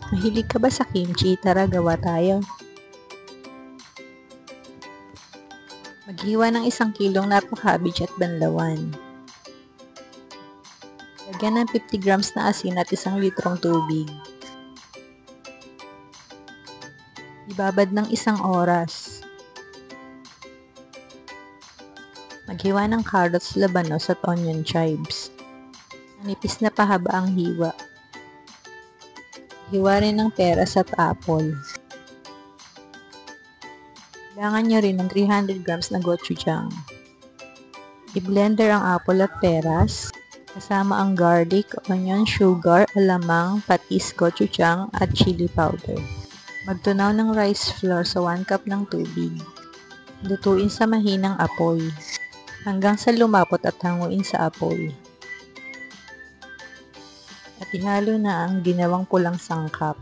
Mahilig ka ba sa kimchi? Tara, gawa tayo. Maghiwa ng 1 kilong napa cabbage at banlawan. Lagyan ng 50 grams na asin at 1 litrong tubig. Ibabad ng 1 oras. Maghiwa ng carrots, labanos at onion chives. Manipis na pahaba ang hiwa. Hiwa rin ng peras at apple. Kailangan nyo rin ng 300 grams na gochujang. I-blender ang apple at peras, kasama ang garlic, onion, sugar, alamang, patis, gochujang at chili powder. Magtunaw ng rice flour sa 1 cup ng tubig. Lutuin sa mahinang apoy, hanggang sa lumapot at hanguin sa apoy. At ihalo na ang ginawang pulang sangkap.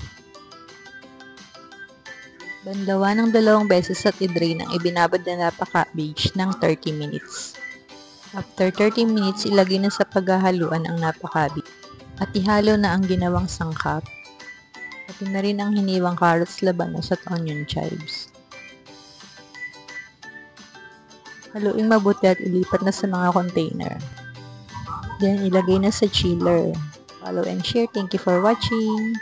Banlawan ng 2 beses at i-drain ang ibinabad na napa cabbage ng 30 minutes. After 30 minutes, ilagay na sa paghahaluan ang napa cabbage. At ihalo na ang ginawang sangkap. Pati na rin ang hiniwang carrots, labanos at onion chives. Haluin mabuti at ilipat na sa mga container. Then ilagay na sa chiller. Follow and share. Thank you for watching.